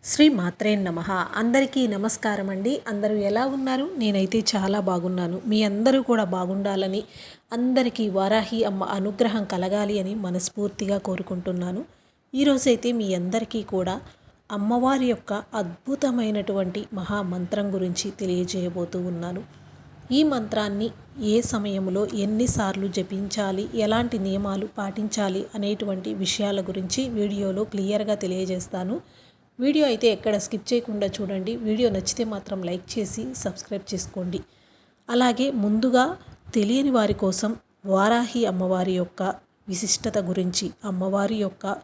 శ్రీ మాత్రే నమః. అందరికీ నమస్కారం అండి. అందరూ ఎలా ఉన్నారు? నేనైతే చాలా బాగున్నాను. మీ అందరూ కూడా బాగుండాలని, అందరికీ వారాహి అమ్మ అనుగ్రహం కలగాలి అని మనస్ఫూర్తిగా కోరుకుంటున్నాను. ఈరోజైతే మీ అందరికీ కూడా అమ్మవారి యొక్క అద్భుతమైనటువంటి మహామంత్రం గురించి తెలియజేయబోతూ ఉన్నాను. ఈ మంత్రాన్ని ఏ సమయంలో ఎన్నిసార్లు జపించాలి, ఎలాంటి నియమాలు పాటించాలి అనేటువంటి విషయాల గురించి వీడియోలో క్లియర్గా తెలియజేస్తాను. వీడియో అయితే ఎక్కడ స్కిప్ చేయకుండా చూడండి. వీడియో నచ్చితే మాత్రం లైక్ చేసి సబ్స్క్రైబ్ చేసుకోండి. అలాగే ముందుగా తెలియని వారి కోసం వారాహి అమ్మవారి యొక్క విశిష్టత గురించి, అమ్మవారి యొక్క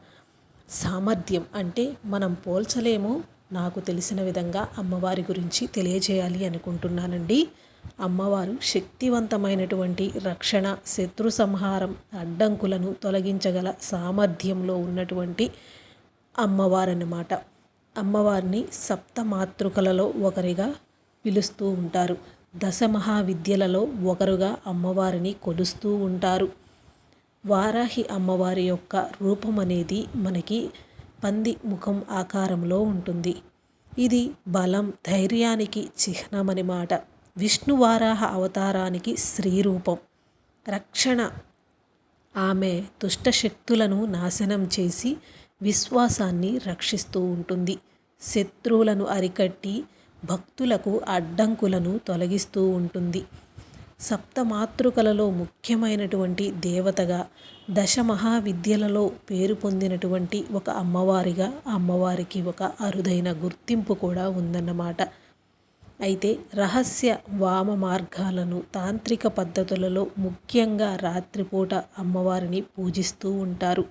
సామర్థ్యం అంటే మనం పోల్చలేము, నాకు తెలిసిన విధంగా అమ్మవారి గురించి తెలియజేయాలి అనుకుంటున్నానండి. అమ్మవారు శక్తివంతమైనటువంటి రక్షణ, శత్రు సంహారం, అడ్డంకులను తొలగించగల సామర్థ్యంలో ఉన్నటువంటి అమ్మవారన్నమాట. అమ్మవారిని సప్తమాతృకలలో ఒకరిగా పిలుస్తూ ఉంటారు. దశమహావిద్యలలో ఒకరుగా అమ్మవారిని కొలుస్తూ ఉంటారు. వారాహి అమ్మవారి యొక్క రూపం అనేది మనకి పంది ముఖం ఆకారంలో ఉంటుంది. ఇది బలం, ధైర్యానికి చిహ్నమన్నమాట. విష్ణు వారాహ అవతారానికి శ్రీరూపం. రక్షణ, ఆమె దుష్టశక్తులను నాశనం చేసి విశ్వాసాన్ని రక్షిస్తూ ఉంటుంది. శత్రువులను అరికట్టి భక్తులకు అడ్డంకులను తొలగిస్తూ ఉంటుంది. సప్తమాతృకలలో ముఖ్యమైనటువంటి దేవతగా, దశమహావిద్యలలో పేరు పొందినటువంటి ఒక అమ్మవారిగా అమ్మవారికి ఒక అరుదైన గుర్తింపు కూడా ఉందన్నమాట. అయితే రహస్య వామ మార్గాలను, తాంత్రిక పద్ధతులలో ముఖ్యంగా రాత్రిపూట అమ్మవారిని పూజిస్తూ ఉంటారు.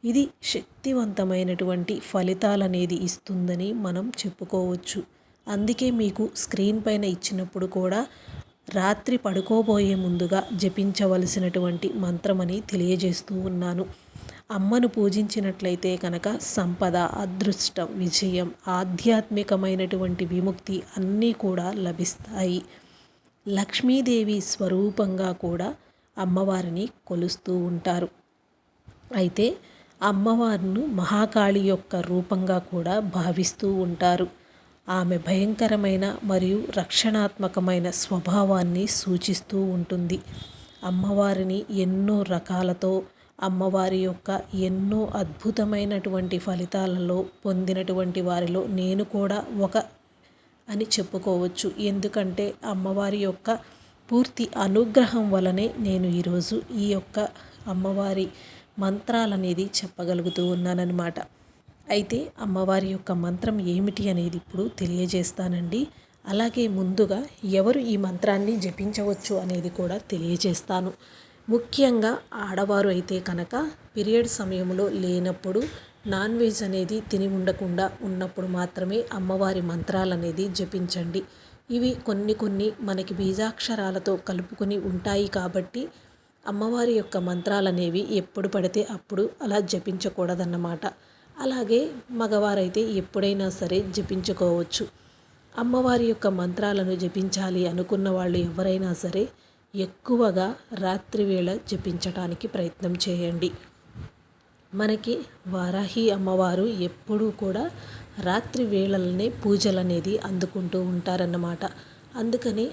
ఇది శక్తివంతమైనటువంటి ఫలితాలనేది ఇస్తుందని మనం చెప్పుకోవచ్చు. అందుకే మీకు స్క్రీన్ పైన ఇచ్చినప్పుడు కూడా రాత్రి పడుకోబోయే ముందుగా జపించవలసినటువంటి మంత్రమని తెలియజేస్తూ ఉన్నాను. అమ్మను పూజించినట్లయితే కనుక సంపద, అదృష్టం, విజయం, ఆధ్యాత్మికమైనటువంటి విముక్తి అన్నీ కూడా లభిస్తాయి. లక్ష్మీదేవి స్వరూపంగా కూడా అమ్మవారిని కొలుస్తూ ఉంటారు. అయితే అమ్మవారిని మహాకాళి యొక్క రూపంగా కూడా భావిస్తూ ఉంటారు. ఆమె భయంకరమైన మరియు రక్షణాత్మకమైన స్వభావాన్ని సూచిస్తూ ఉంటుంది. అమ్మవారిని ఎన్నో రకాలతో, అమ్మవారి యొక్క ఎన్నో అద్భుతమైనటువంటి ఫలితాలలో పొందినటువంటి వారిలో నేను కూడా ఒక అని చెప్పుకోవచ్చు. ఎందుకంటే అమ్మవారి యొక్క పూర్తి అనుగ్రహం వలనే నేను ఈరోజు ఈ యొక్క అమ్మవారి మంత్రాలనేది చెప్పగలుగుతూ ఉన్నానన్నమాట. అయితే అమ్మవారి యొక్క మంత్రం ఏమిటి అనేది ఇప్పుడు తెలియజేస్తానండి. అలాగే ముందుగా ఎవరు ఈ మంత్రాన్ని జపించవచ్చు అనేది కూడా తెలియజేస్తాను. ముఖ్యంగా ఆడవారు అయితే కనుక పీరియడ్ సమయంలో లేనప్పుడు, నాన్ వెజ్ అనేది తిని ఉండకుండా ఉన్నప్పుడు మాత్రమే అమ్మవారి మంత్రాలనేది జపించండి. ఇవి కొన్ని మనకి బీజాక్షరాలతో కలుపుకొని ఉంటాయి కాబట్టి అమ్మవారి యొక్క మంత్రాలనేవి ఎప్పుడు పడితే అప్పుడు అలా జపించకూడదన్నమాట. అలాగే మగవారైతే ఎప్పుడైనా సరే జపించుకోవచ్చు. అమ్మవారి యొక్క మంత్రాలను జపించాలి అనుకున్న వాళ్ళు ఎవరైనా సరే ఎక్కువగా రాత్రి వేళ జపించడానికి ప్రయత్నం చేయండి. మనకి వారాహి అమ్మవారు ఎప్పుడూ కూడా రాత్రి వేళలనే పూజలు అనేది అందుకుంటూ ఉంటారన్నమాట. అందుకని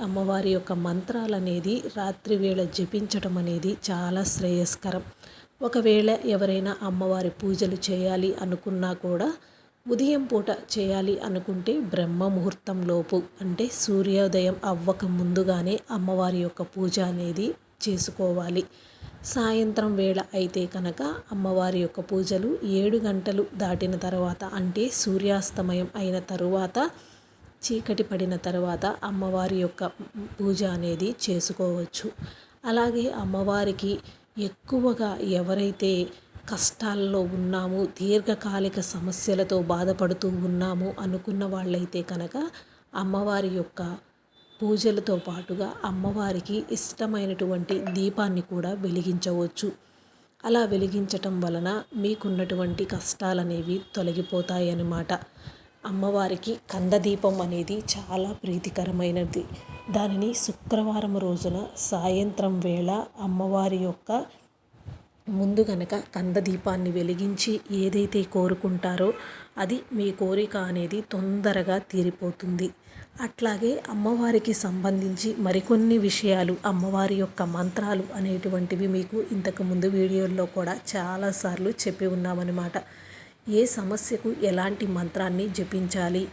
అమ్మవారి యొక్క మంత్రాలనేది రాత్రి వేళ జపించడం అనేది చాలా శ్రేయస్కరం. ఒకవేళ ఎవరైనా అమ్మవారి పూజలు చేయాలి అనుకున్నా కూడా ఉదయం పూట చేయాలి అనుకుంటే బ్రహ్మ ముహూర్తంలోపు, అంటే సూర్యోదయం అవ్వక ముందుగానే అమ్మవారి యొక్క పూజ అనేది చేసుకోవాలి. సాయంత్రం వేళ అయితే కనుక అమ్మవారి యొక్క పూజలు 7 గంటలు దాటిన తర్వాత, అంటే సూర్యాస్తమయం అయిన తరువాత, చీకటి పడిన తర్వాత అమ్మవారి యొక్క పూజ అనేది చేసుకోవచ్చు. అలాగే అమ్మవారికి ఎక్కువగా ఎవరైతే కష్టాల్లో ఉన్నాము, దీర్ఘకాలిక సమస్యలతో బాధపడుతూ ఉన్నాము అనుకున్న వాళ్ళైతే కనుక అమ్మవారి యొక్క పూజలతో పాటుగా అమ్మవారికి ఇష్టమైనటువంటి దీపాన్ని కూడా వెలిగించవచ్చు. అలా వెలిగించటం వలన మీకున్నటువంటి కష్టాలనేవి తొలగిపోతాయి అన్నమాట. అమ్మవారికి కందదీపం అనేది చాలా ప్రీతికరమైనది. దానిని శుక్రవారం రోజున సాయంత్రం వేళ అమ్మవారి యొక్క ముందు గనక కంద దీపాన్ని వెలిగించి ఏదైతే కోరుకుంటారో అది మీ కోరిక అనేది తొందరగా తీరిపోతుంది. అట్లాగే అమ్మవారికి సంబంధించి మరికొన్ని విషయాలు, అమ్మవారి యొక్క మంత్రాలు అనేటువంటివి మీకు ఇంతకుముందు వీడియోల్లో కూడా చాలాసార్లు చెప్పి ఉన్నామన్నమాట. ఏ సమస్యకు ఎలాంటి మంత్రాన్ని జపించాలి,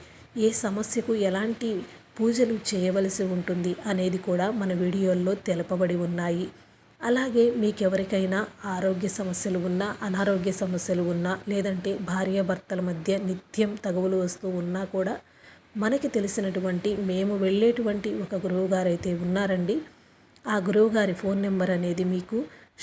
ఏ సమస్యకు ఎలాంటి పూజలు చేయవలసి ఉంటుంది అనేది కూడా మన వీడియోల్లో తెలుపబడి ఉన్నాయి. అలాగే మీకెవరికైనా ఆరోగ్య సమస్యలు ఉన్నా, అనారోగ్య సమస్యలు ఉన్నా, లేదంటే భార్యాభర్తల మధ్య నిత్యం తగువులు వస్తూ ఉన్నా కూడా మనకి తెలిసినటువంటి, మేము వెళ్ళేటువంటి ఒక గురువుగారు అయితే ఉన్నారండి. ఆ గురువుగారి ఫోన్ నెంబర్ అనేది మీకు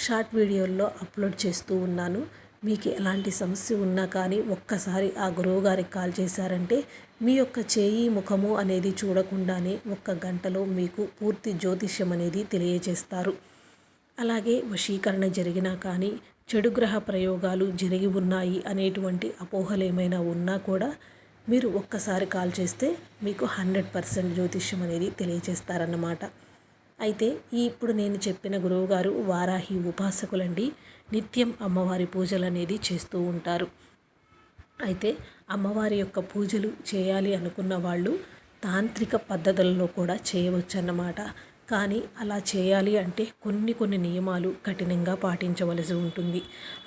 షార్ట్ వీడియోల్లో అప్లోడ్ చేస్తూ ఉన్నాను. మీకు ఎలాంటి సమస్య ఉన్నా కానీ ఒక్కసారి ఆ గురువుగారికి కాల్ చేశారంటే మీ యొక్క చేయి ముఖము అనేది చూడకుండానే 1 గంటలో మీకు పూర్తి జ్యోతిష్యం అనేది తెలియజేస్తారు. అలాగే వశీకరణ జరిగినా కానీ, చెడు గ్రహ ప్రయోగాలు జరిగి ఉన్నాయి అనేటువంటి అపోహలు ఏమైనా ఉన్నా కూడా మీరు ఒక్కసారి కాల్ చేస్తే మీకు 100% జ్యోతిష్యం అనేది తెలియజేస్తారన్నమాట. అయితే ఇప్పుడు నేను చెప్పిన గురువుగారు వారాహి ఉపాసకులండి. నిత్యం అమ్మవారి పూజలు అనేది చేస్తూ ఉంటారు. అయితే అమ్మవారి యొక్క పూజలు చేయాలి అనుకున్న వాళ్ళు తాంత్రిక పద్ధతుల్లో కూడా చేయవచ్చన్నమాట. కానీ అలా చేయాలి అంటే కొన్ని నియమాలు కఠినంగా పాటించవలసి ఉంటుంది.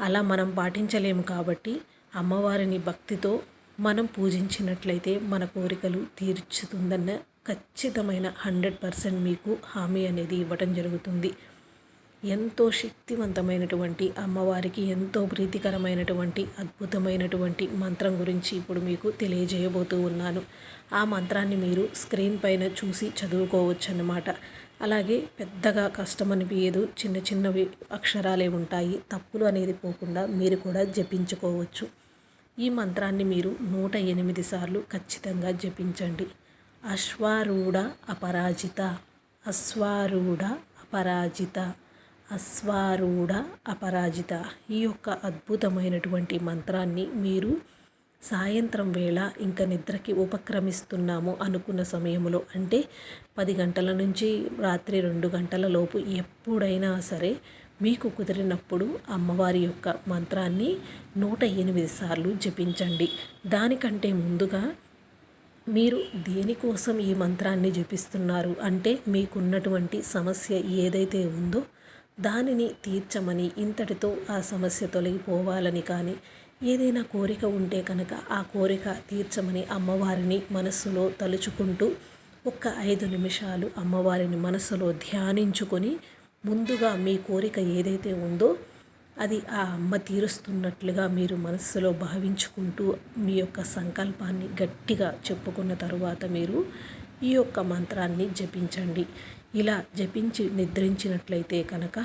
అలా మనం పాటించలేము కాబట్టి అమ్మవారిని భక్తితో మనం పూజించినట్లయితే మన కోరికలు తీర్చుతుందన్న ఖచ్చితమైన 100% మీకు హామీ అనేది ఇవ్వటం జరుగుతుంది. ఎంతో శక్తివంతమైనటువంటి అమ్మవారికి ఎంతో ప్రీతికరమైనటువంటి అద్భుతమైనటువంటి మంత్రం గురించి ఇప్పుడు మీకు తెలియజేయబోతూ ఉన్నాను. ఆ మంత్రాన్ని మీరు స్క్రీన్ పైన చూసి చదువుకోవచ్చు అన్నమాట. అలాగే పెద్దగా కష్టం అనిపించదు, చిన్నవి అక్షరాలే ఉంటాయి. తప్పులు అనేది పోకుండా మీరు కూడా జపించుకోవచ్చు. ఈ మంత్రాన్ని మీరు 108 సార్లు ఖచ్చితంగా జపించండి. అశ్వారూఢ అపరాజిత, అశ్వారూఢ అపరాజిత, అశ్వారూఢ అపరాజిత. ఈ యొక్క అద్భుతమైనటువంటి మంత్రాన్ని మీరు సాయంత్రం వేళ ఇంకా నిద్రకి ఉపక్రమిస్తున్నాము అనుకున్న సమయంలో, అంటే 10 గంటల నుంచి రాత్రి 2 గంటల లోపు ఎప్పుడైనా సరే మీకు కుదిరినప్పుడు అమ్మవారి యొక్క మంత్రాన్ని 108 సార్లు జపించండి. దానికంటే ముందుగా మీరు దేనికోసం ఈ మంత్రాన్ని జపిస్తున్నారు అంటే మీకున్నటువంటి సమస్య ఏదైతే ఉందో దానిని తీర్చమని, ఇంతటితో ఆ సమస్య తొలగిపోవాలని కానీ, ఏదైనా కోరిక ఉంటే కనుక ఆ కోరిక తీర్చమని అమ్మవారిని మనస్సులో తలుచుకుంటూ 5 నిమిషాలు అమ్మవారిని మనస్సులో ధ్యానించుకొని ముందుగా మీ కోరిక ఏదైతే ఉందో అది ఆ అమ్మ తీరుస్తున్నట్లుగా మీరు మనస్సులో భావించుకుంటూ మీ యొక్క సంకల్పాన్ని గట్టిగా చెప్పుకున్న తరువాత మీరు ఈ యొక్క మంత్రాన్ని జపించండి. ఇలా జపించి నిద్రించినట్లయితే కనుక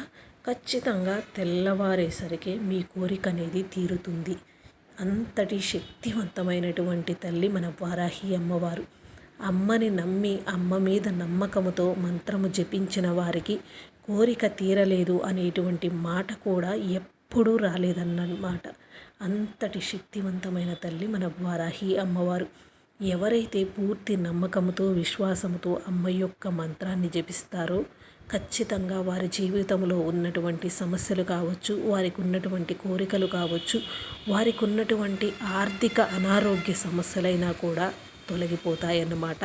ఖచ్చితంగా తెల్లవారేసరికి మీ కోరిక అనేది తీరుతుంది. అంతటి శక్తివంతమైనటువంటి తల్లి మన వారాహి అమ్మవారు. అమ్మని నమ్మి అమ్మ మీద నమ్మకముతో మంత్రము జపించిన వారికి కోరిక తీరలేదు అనేటువంటి మాట కూడా ఎప్పుడూ రాలేదన్నమాట. అంతటి శక్తివంతమైన తల్లి మన వారాహి అమ్మవారు. ఎవరైతే పూర్తి నమ్మకంతో విశ్వాసంతో అమ్మ యొక్క మంత్రాన్ని జపిస్తారో ఖచ్చితంగా వారి జీవితంలో ఉన్నటువంటి సమస్యలు కావచ్చు, వారికి ఉన్నటువంటి కోరికలు కావచ్చు, వారికి ఉన్నటువంటి ఆర్థిక అనారోగ్య సమస్యలైనా కూడా తొలగిపోతాయన్నమాట.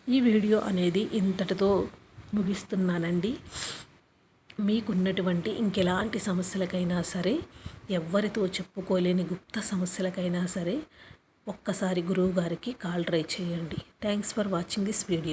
ఈ వీడియో అనేది ఇంతటితో ముగిస్తున్నానండి. మీకున్నటువంటి ఇంకెలాంటి సమస్యలకైనా సరే, ఎవ్వరితో చెప్పుకోలేని గుప్త సమస్యలకైనా సరే ఒక్కసారి గురువు గారికి కాల్ ట్రై చేయండి. Thanks for watching this video.